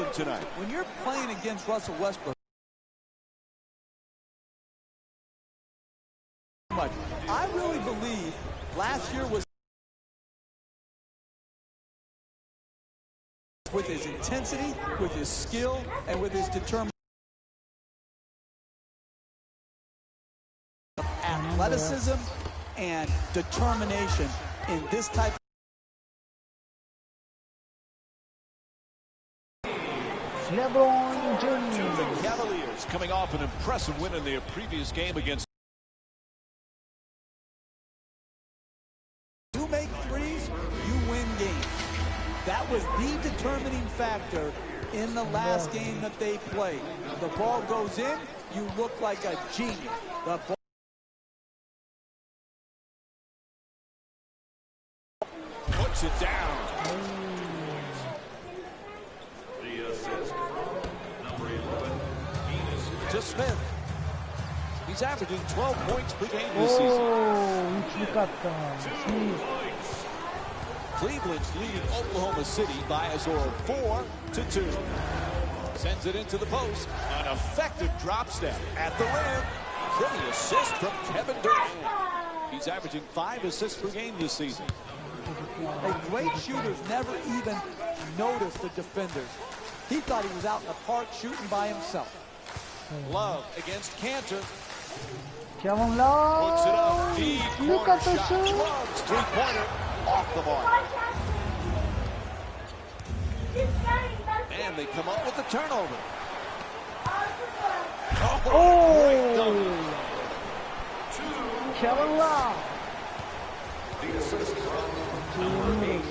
Cleveland tonight. When you're playing against Russell Westbrook, I really believe last year was with his intensity, with his skill, and with his determination. Athleticism and determination in this type. LeBron James. The Cavaliers coming off an impressive win in their previous game against. You make threes, you win games. That was the determining factor in the last game that they played. The ball goes in, you look like a genius. The ball puts it down. The assist from number 11 to Smith. He's averaging 12 points per game this season. Cleveland's leading Oklahoma City by a score of 4-2. Sends it into the post. An effective drop step at the rim. Pretty assist from Kevin Durant. He's averaging 5 assists per game this season. Great shooters never even notice the defenders. He thought he was out in the park shooting by himself. Love against Cantor. Kevin Love. Puts it up. Deep Look at the shot. shoot. Love's three-pointer off the mark. And they come up with a turnover. Great dunk. Kevin Love. The assist from number 8.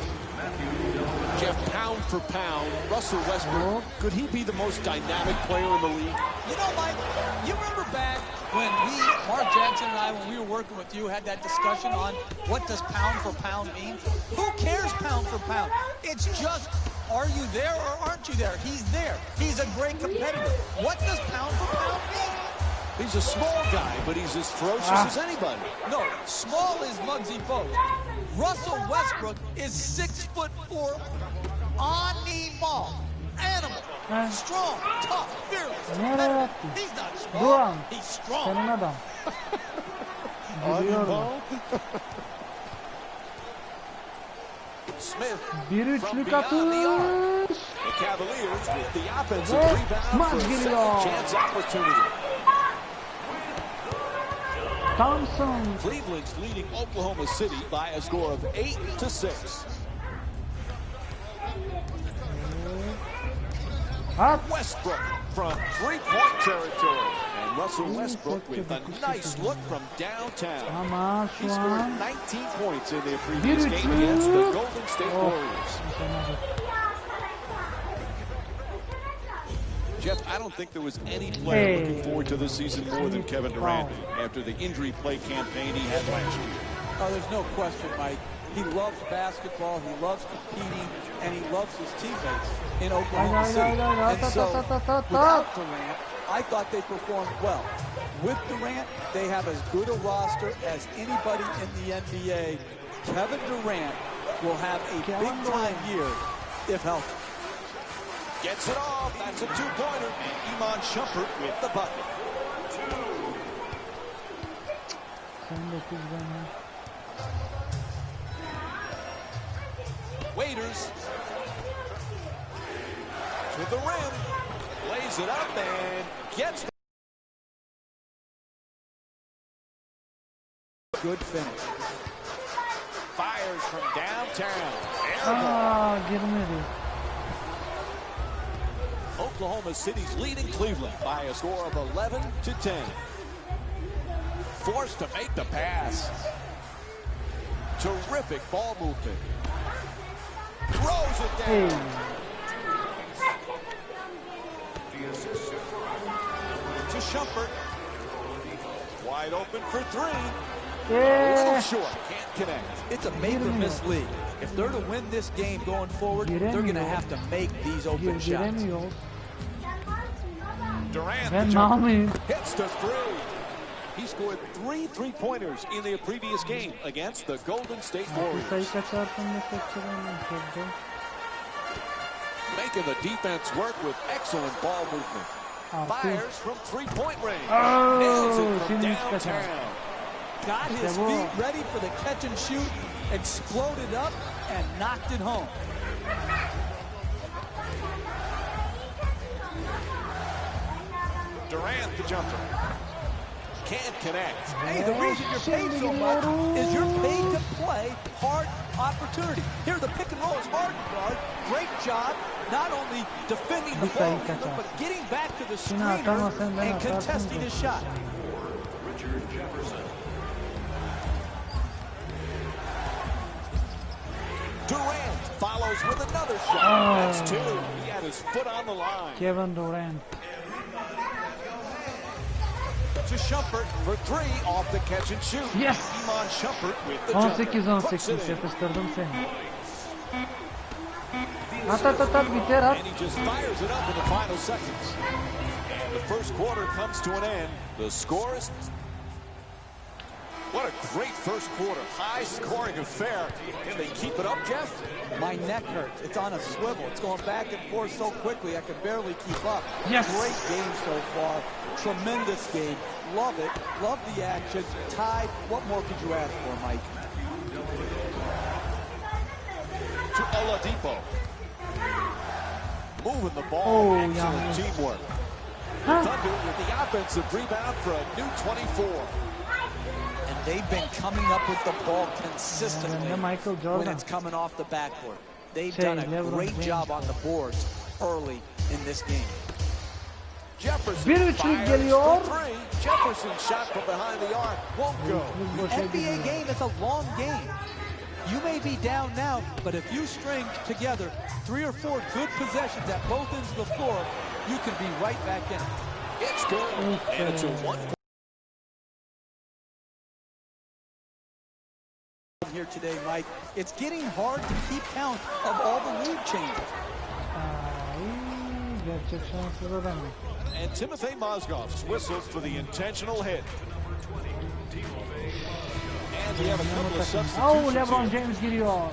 Jeff, pound for pound, Russell Westbrook, could he be the most dynamic player in the league? You know, Mike, you remember back when Mark Jackson and I, when we were working with you, had that discussion on what does pound for pound mean? Who cares pound for pound? It's just, are you there or aren't you there? He's there. He's a great competitor. What does pound for pound mean? He's a small guy, but he's as ferocious as anybody. No, small is Muggsy Bogues. Russell Westbrook is 6'4", animal, strong, tough, fearless. He's not small. He's strong. Smith Bir from üçlük beyond the arc. atış. The Cavaliers with the offensive rebound for a second chance opportunity. Thompson. Cleveland's leading Oklahoma City by a score of 8-6. Westbrook from three-point territory. And Russell Westbrook with a nice look from downtown. He scored 19 points in their previous game against the Golden State Warriors. Jeff, I don't think there was any player looking forward to this season more than Kevin Durant after the injury play campaign he had last year. Oh, there's no question, Mike. He loves basketball, he loves competing, and he loves his teammates in Oklahoma City. And so, without Durant, I thought they performed well. With Durant, they have as good a roster as anybody in the NBA. Kevin Durant will have a big-time year if healthy. Gets it off. That's a two-pointer. And Iman Shumpert with the bucket. Waiters to the rim. Lays it up and gets the good finish. Fires from downtown. Give me this. Oklahoma City's leading Cleveland by a score of 11-10. Forced to make the pass. Terrific ball movement. Throws it down. To Shumpert. Wide open for three. A little short. Can't connect. It's a make-or-miss league. If they're to win this game going forward, they're going to have to make these open shots. Durant hits the three. He scored 3 three-pointers in their previous game against the Golden State Warriors. Making the defense work with excellent ball movement. Fires from three-point range. Nails it from downtown. Got his feet ready for the catch and shoot, exploded up, and knocked it home. Durant, the jumper. Can't connect. Hey, the reason you're paid so much is you're paid to play hard opportunity. Here, the pick and roll is hard guard. Great job, not only defending the ball, but getting back to the screener and contesting his shot. Durant follows with another shot. That's two. He had his foot on the line. Kevin Durant. To Shumpert for three off the catch and shoot. Yes. Iman Shumpert with the jumper. 18-18 yapıştırdım seni. At biter at. And he just fires it up in the final seconds. And the first quarter comes to an end. The score is... What a great first quarter. High-scoring affair. Can they keep it up, Jeff? My neck hurts. It's on a swivel. It's going back and forth so quickly I can barely keep up. Yes. Great game so far. Tremendous game. Love it. Love the action. Tied. What more could you ask for, Mike? To Oladipo. Moving the ball. Excellent teamwork. Thunder with the offensive rebound for a new 24. And they've been coming up with the ball consistently when it's coming off the backboard. They've done a great job on the boards early in this game. Jefferson fires for three. Jefferson shot from behind the arc. Won't go. The NBA game is a long game. You may be down now, but if you string together 3 or 4 good possessions at both ends of the floor, you can be right back in it. It's good. And it's a one. Here today, Mike, it's getting hard to keep count of all the lead changes. And Timothy Mozgov's whistles for the intentional hit. And we have a couple of substitutions. LeBron James giriyor.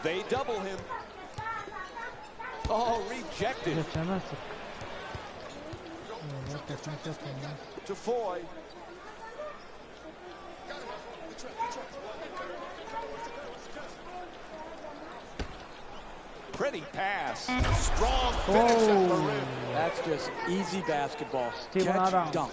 They double him. Oh, rejected. To Foy. Pretty pass. Strong finish at the rim. That's just easy basketball. Catch, dunk.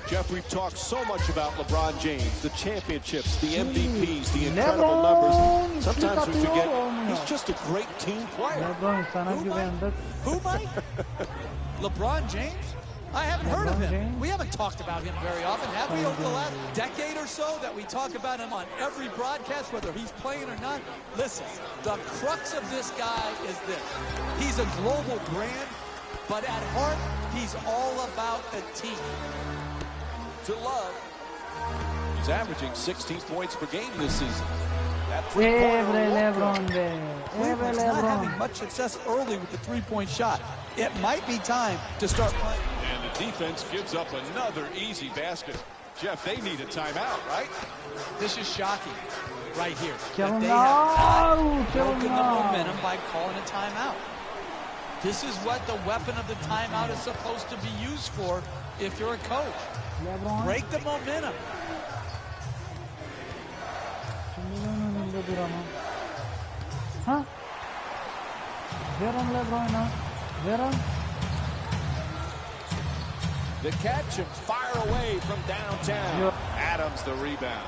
Jeff, we've talked so much about LeBron James, the championships, the MVPs, the incredible numbers. Sometimes we forget he's just a great team player. Who, Mike? LeBron James? I haven't heard of him. We haven't talked about him very often, have we, over the last decade or so, that we talk about him on every broadcast, whether he's playing or not? Listen, the crux of this guy is this. He's a global brand, but at heart, he's all about the team. To Love. He's averaging 16 points per game this season. Cleveland's not having much success early with the three-point shot. It might be time to start playing. And the defense gives up another easy basket. Jeff, they need a timeout, right? This is shocking right here. That they have not broken the momentum by calling a timeout. This is what the weapon of the timeout is supposed to be used for if you're a coach. Break the momentum. The catch and fire away from downtown. Adams the rebound.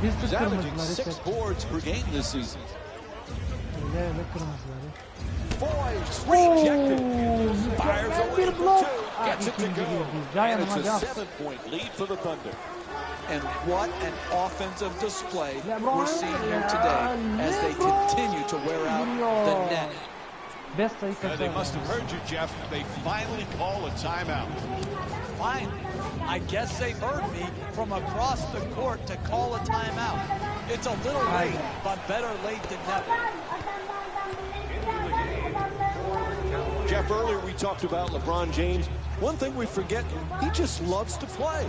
He's averaging 6 boards per game this season. Foy's rejected. Fires away for 2. Gets it to go. And it's a 7-point lead for the Thunder. And what an offensive display we're seeing here today as they continue to wear out the net. They must have heard you, Jeff. They finally call a timeout. Fine. I guess they heard me from across the court to call a timeout. It's a little late, but better late than never. Jeff, Jeff, earlier we talked about LeBron James. One thing we forget, he just loves to play.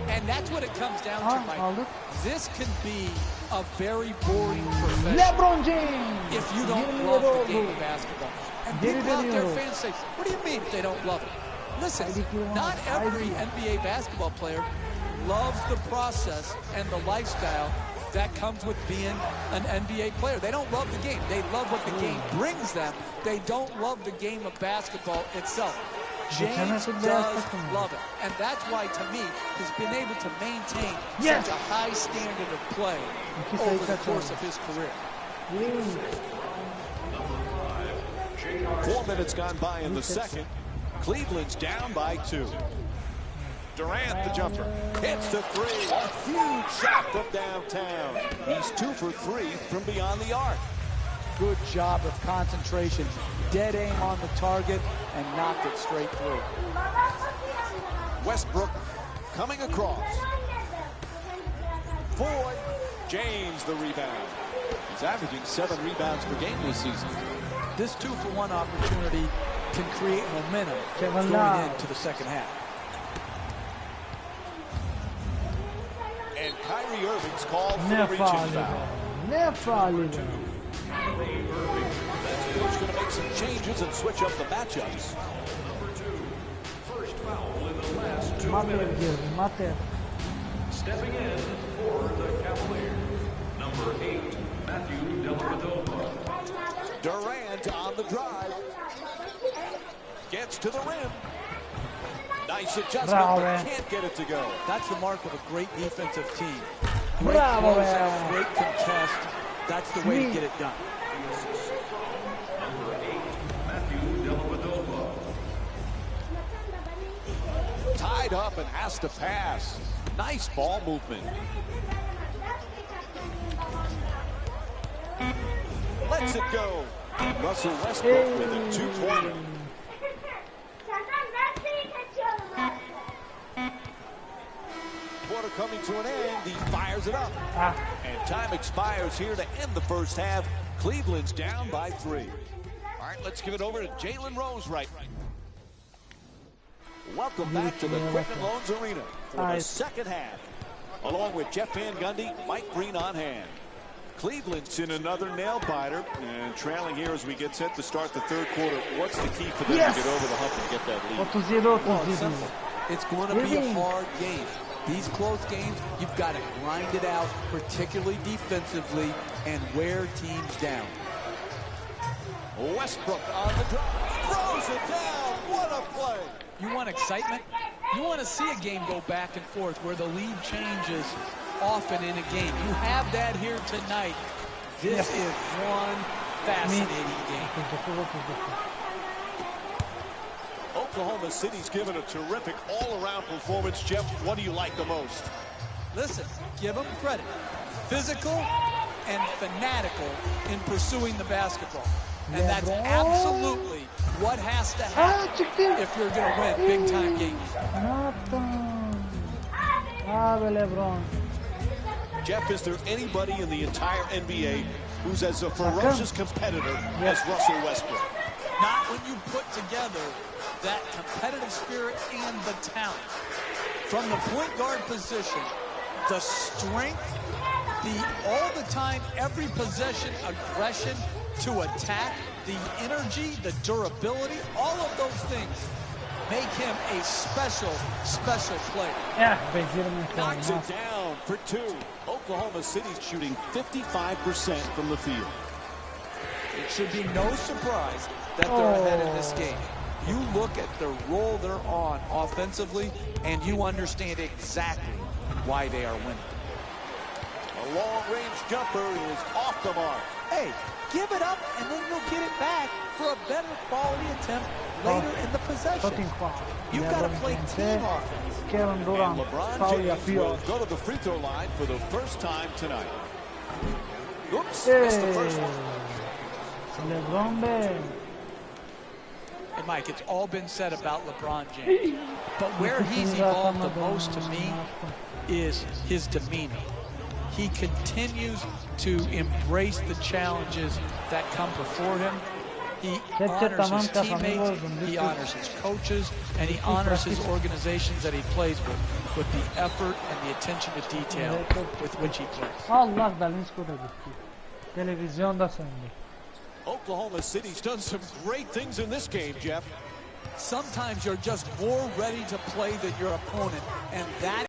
And that's what it comes down to, Mike. Aldık. This can be a very boring profession LeBron James. if you don't 20 love yıl the game oldu. of basketball. And Geri people out there, dönüyoruz. fans say, what do you mean if they don't love it? Listen, not every NBA basketball player loves the process and the lifestyle that comes with being an NBA player. They don't love the game. They love what the game brings them. They don't love the game of basketball itself. James does love it. And that's why, to me, he's been able to maintain such a high standard of play over the course of his career. 4 minutes gone by in the second. Cleveland's down by 2. Durant, the jumper, hits the three. A huge shot from downtown. He's 2 for 3 from beyond the arc. Good job of concentration. Dead aim on the target and knocked it straight through. Westbrook coming across. Floyd, James the rebound. He's averaging 7 rebounds per game this season. This 2-for-1 opportunity can create momentum going into the second half. And Kyrie Irving's called for Ne the reaching faali be. foul. Ne faali be. Coach going to make some changes and switch up the matchups. Mater girdi. Mater. Stepping in for the Cavaliers, number 8, Matthew Dellavedova. Durant on the drive. Gets to the rim. Nice adjustment, Bravo. but can't get it to go. That's the mark of a great defensive team. Great Bravo, closeout, man. great contest. That's the way to get it done. Number 8, Matthew Dellavedova. Tied up and has to pass. Nice ball movement. Lets it go. Russell Westbrook with a 2-pointer. Quarter coming to an end. He fires it up. And time expires here to end the first half. Cleveland's down by 3. All right, let's give it over to Jalen Rose right. Welcome back to the Quicken Loans Arena for the second half. Along with Jeff Van Gundy, Mike Green on hand. Cleveland's in another nail-biter and trailing here as we get set to start the third quarter. What's the key for them to get over the hump and get that lead? 37-37. It's going to be a hard game. These close games, you've got to grind it out, particularly defensively, and wear teams down. Westbrook on the drive. Throws it down. What a play. You want excitement? You want to see a game go back and forth where the lead changes often in a game. You have that here tonight. This is one fascinating game. Oklahoma City's given a terrific all-around performance. Jeff, what do you like the most? Listen, give them credit. Physical and fanatical in pursuing the basketball. And that's absolutely what has to happen if you're going to win big-time games. LeBron. Jeff, is there anybody in the entire NBA who's as a ferocious competitor as Russell Westbrook? Not when you put together that competitive spirit and the talent. From the point guard position, the strength, the all the time, every possession aggression to attack, the energy, the durability, all of those things make him a special, special player. Knocks it down for 2. Oklahoma City's shooting 55% from the field. It should be no surprise that they're ahead in this game. You look at the role they're on offensively, and you understand exactly why they are winning. A long-range jumper is off the mark. Hey, give it up, and then you'll get it back for a better quality attempt later in the possession. You've got to play team offense. Kevin And Durant LeBron faul James will yapıyor. go to the free throw line for the first time tonight. Oops, missed the first one. LeBron be. Hey, Mike, it's all been said about LeBron James. But where he's evolved the most to me is his demeanor. He continues to embrace the challenges that come before him, He Sepche honors tamam his kafamı teammates, bozdun. he honors his coaches, and he honors his organizations that he plays with the effort and the attention to detail with which he plays. Allah Dalinsko da gitti. Televizyonda söndü. Oklahoma City's done some great things in this game, Jeff. Sometimes you're just more ready to play than your opponent, and that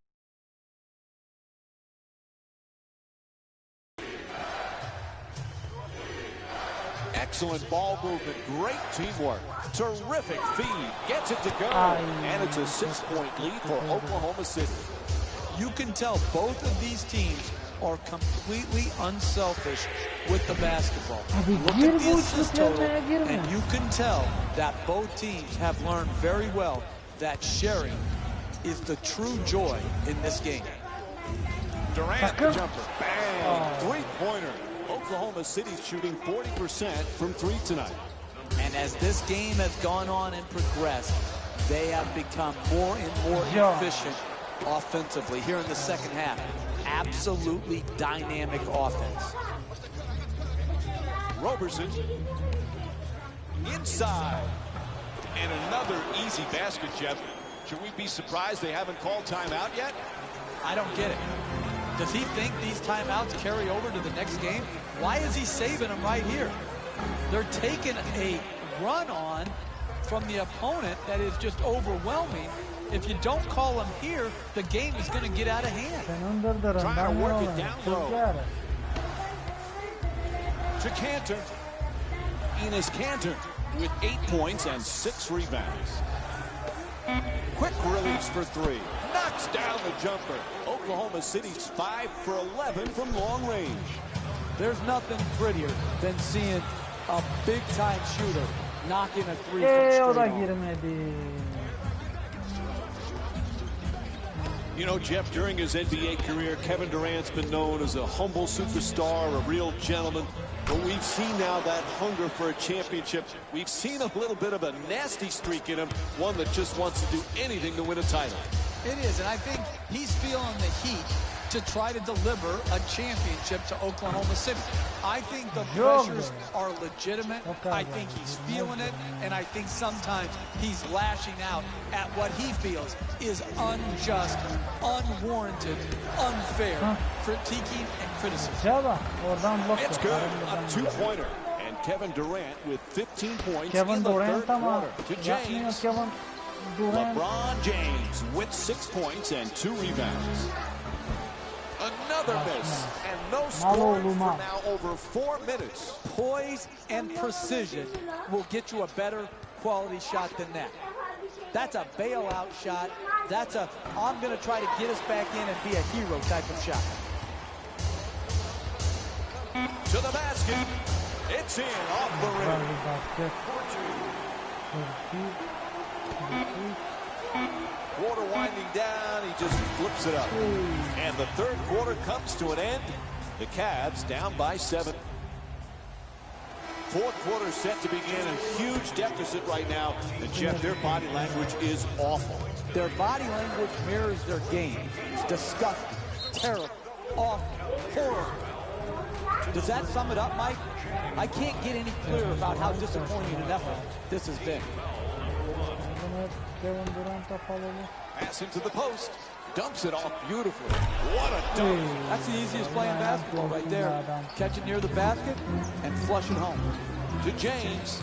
Excellent ball movement, great teamwork, terrific feed, gets it to go, and it's a 6-point lead for Oklahoma City. you can tell both of these teams are completely unselfish with the basketball. Look at the assist total, and you can tell that both teams have learned very well that sharing is the true joy in this game. Durant, the jumper, bang, three-pointer. Oklahoma City's shooting 40% from three tonight. And as this game has gone on and progressed, they have become more and more efficient offensively here in the second half. Absolutely dynamic offense. Roberson inside. And another easy basket, Jeff. Should we be surprised they haven't called timeout yet? I don't get it. Does he think these timeouts carry over to the next game? Why is he saving them right here? They're taking a run on from the opponent that is just overwhelming. If you don't call them here, the game is going to get out of hand. Trying to work it down low. To Cantor. Enes Kanter with 8 points and 6 rebounds. Quick release for three. Knocks down the jumper. Oklahoma City's 5 for 11 from long range. There's nothing prettier than seeing a big-time shooter knocking a three from O da straight on. girmedi. You know, Jeff, during his NBA career, Kevin Durant's been known as a humble superstar, a real gentleman. But we've seen now that hunger for a championship. We've seen a little bit of a nasty streak in him, one that just wants to do anything to win a title. It is, and I think he's feeling the heat to try to deliver a championship to Oklahoma City. I think the pressures are legitimate. I think he's feeling it, and I think sometimes he's lashing out at what he feels is unjust, unwarranted, unfair, critiquing and criticism. Ceva oradan blok. It's good, a two-pointer. And Kevin Durant with 15 points in Kevin the Durant third ama quarter. To yapmıyor James. Kevin Durant. LeBron James with 6 points and 2 rebounds. Another miss, and no scoring for now over 4 minutes. Poise and precision will get you a better quality shot than that. That's a bailout shot. That's a, I'm going to try to get us back in and be a hero type of shot. To the basket. It's in off the rim. Quarter winding down, he just flips it up. And the third quarter comes to an end. The Cavs down by 7. Fourth quarter set to begin, a huge deficit right now. And Jeff, their body language is awful. Their body language mirrors their game. It's disgusting, terrible, awful, horrible. Does that sum it up, Mike? I can't get any clearer about how disappointing an effort this has been. Kevin Durant'a falolu. Pass into the post. Dumps it off beautifully. What a dunk. That's the easiest play in basketball right there. Catch it near the basket and flush it home. To James.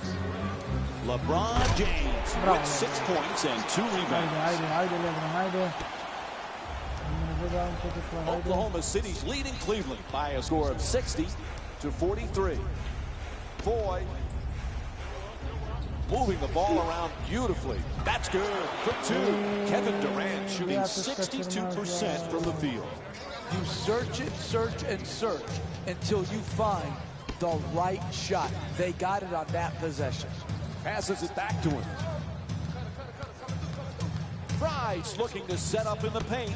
LeBron James with 6 points and 2 rebounds. Haydi LeBron haydi. Oklahoma City's leading Cleveland by a score of 60-43. Foy moving the ball around beautifully. That's good for 2. Kevin Durant shooting 62% from the field. You search it, search, and search until you find the right shot. They got it on that possession. Passes it back to him. Price looking to set up in the paint.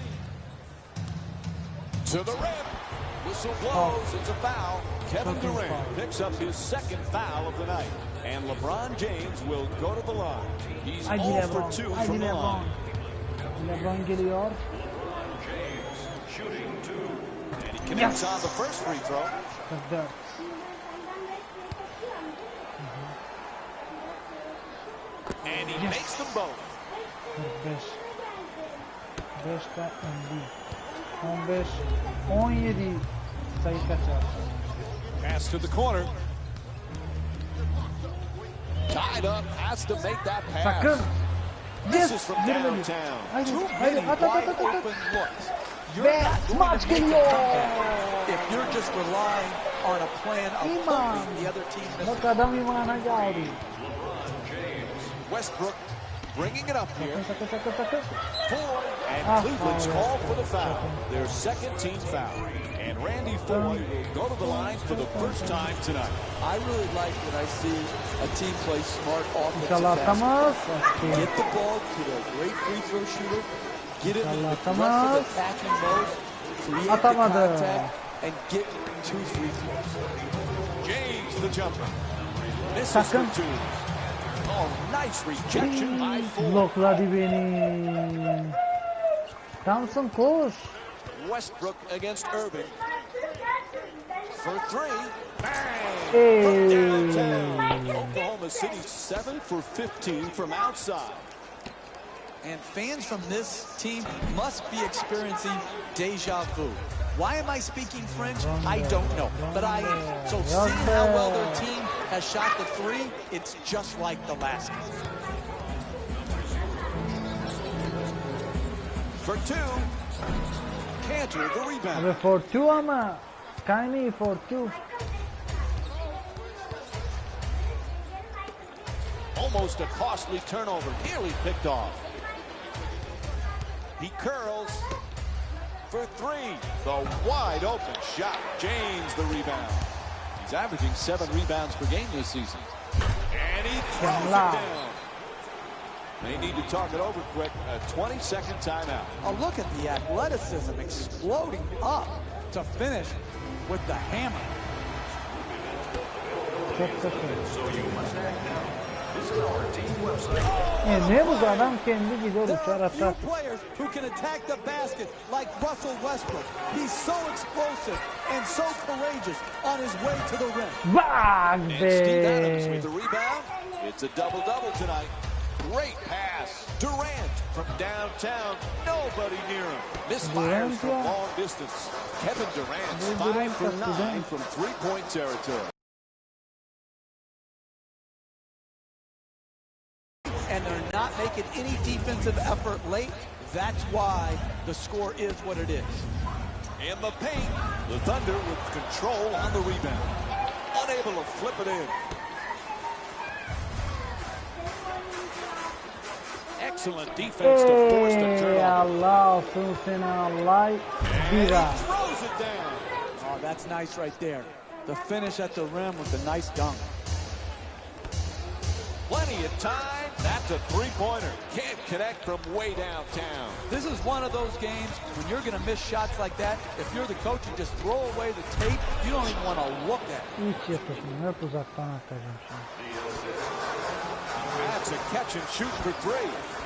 To the rim. Whistle blows. It's a foul. Kevin Durant picks up his second foul of the night. And LeBron James will go to the line. He's 0 for 2 from the line. LeBron geliyor. James shooting 2. And he connects on the first free throw. 44. And he makes them both. 45. 5'te 50. 15. 17. Sayı kaçar. Pass to the corner. Tied up, has to make that pass. Sakın. This is from Girmedi. downtown. Haydi, Too haydi, many at. wide open looks. Ve maç geliyor. If you're just relying on a plan of hoping the other team misses. Bak adam imana geldi. Westbrook bringing it up here. Sakın. Ford and Ah, Cleveland's oh, called for the yeah. foul. Their second team foul. And Randy Ford will go to the line for the first time tonight. I really like when I see a team play smart offensive İnşallah atamaz. basketball. Get the ball to a great free throw shooter. Get it in İnşallah aggressive atamaz. attacking mode. Create the Atamadı. contact and get 2 free throws. James the jumper. Misses Sakın. for 2. Oh, nice rejection by Ford. Blokladı beni. Thompson koş. Westbrook against Irving. For 3. Bang! Hey. From downtown. Oklahoma City 7 for 15 from outside. And fans from this team must be experiencing deja vu. Why am I speaking French? I don't know. But so seeing how well their team has shot the 3, it's just like the last game. For 2. Cantor the rebound. Abi for 2 ama. Tiny for 2. Almost a costly turnover. Nearly picked off. He curls for 3. The wide open shot. James the rebound. He's averaging 7 rebounds per game this season. And he throws it down. They need to talk it over quick. A 20-second timeout. Oh, look at the athleticism exploding up to finish with the hammer. Ne bu adam kendi gidiyor There uçar are few atar. players who can attack the basket like Russell Westbrook. He's so explosive and so courageous on his way to the rim. Bak And Steve Adams be. with the rebound. It's a double-double tonight. Great pass. Durant from downtown. Nobody near him. Misfires from long distance. Kevin Durant's 5 for 9 from three-point territory. And they're not making any defensive effort late. That's why the score is what it is. In the paint, the Thunder with control on the rebound. Unable to flip it in. Excellent defense to force the Ey turnover. Allah olsun seni Allah. And Bira. he throws it down. Oh, that's nice right there. The finish at the rim with the nice dunk. Plenty of time. That's a three-pointer. Can't connect from way downtown. This is one of those games when you're going to miss shots like that. If you're the coach and just throw away the tape, you don't even want to look at it. Hiç yapasın. Hep uzaktan atacağım şimdi. That's a catch and shoot for 3.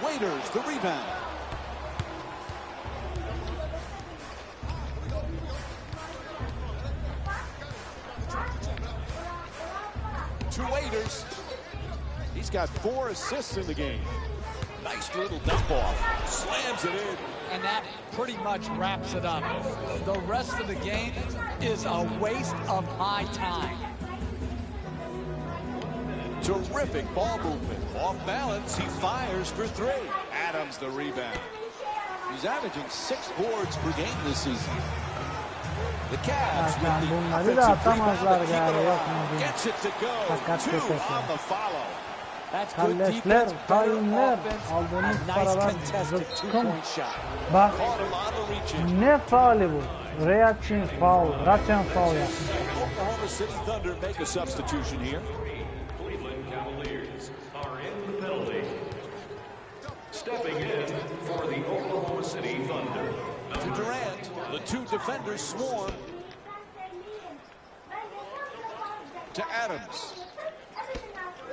Waiters the rebound. To Waiters. He's got 4 assists in the game. Nice little dump off. Slams it in. And that pretty much wraps it up. The rest of the game is a waste of my time. Terrific ball movement. Off balance, he fires for 3. Adams the rebound. He's averaging 6 boards per game this season. The Cavs with the Bunları da offensive rebound atamazlar to keep it galiba. alive. Gets it to go. Fakat 2 kötü. on the follow. That's good Kalleşler, defense, better hainler, offense, aldığınız a nice paralar contested zıkkım. two-point shot. Bak Caught him on the reach-in. ne faali bu? Reaction foul, Russian foul yapmış. Oklahoma City Thunder make a substitution here. Cleveland Cavaliers are in the penalty. Stepping in for the Oklahoma City Thunder. To Durant, the 2 defenders swarm. To Adams.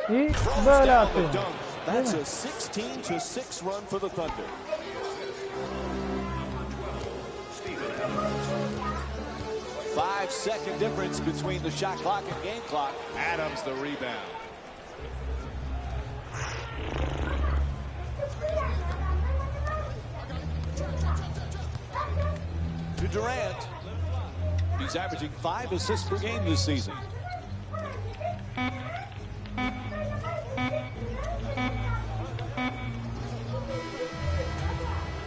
İyi Throws böyle down the atıyor. dunk. Değil That's mi? a 16-6 run for the Thunder. 5-second difference between the shot clock and game clock. Adams the rebound. Durant. He's averaging 5 assists per game this season.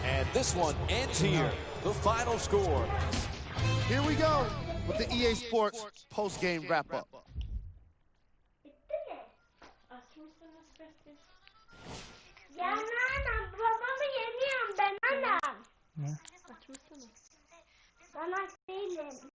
And this one ends here. The final score. Here we go with the EA Sports post-game wrap-up. Ya anam, babamı yeniyorum ben anam. Ne? Açmışsana. Ben aç değilim.